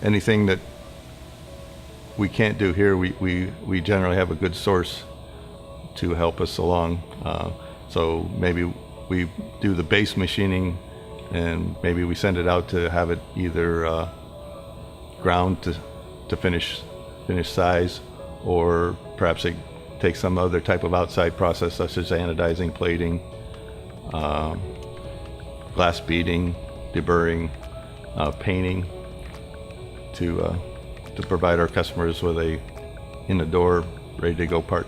Anything that we can't do here, we generally have a good source to help us along. So maybe we do the base machining, and maybe we send it out to have it either ground to finish size, or perhaps it takes some other type of outside process such as anodizing, plating, glass beading, deburring, painting to provide our customers with a in the door ready to go part.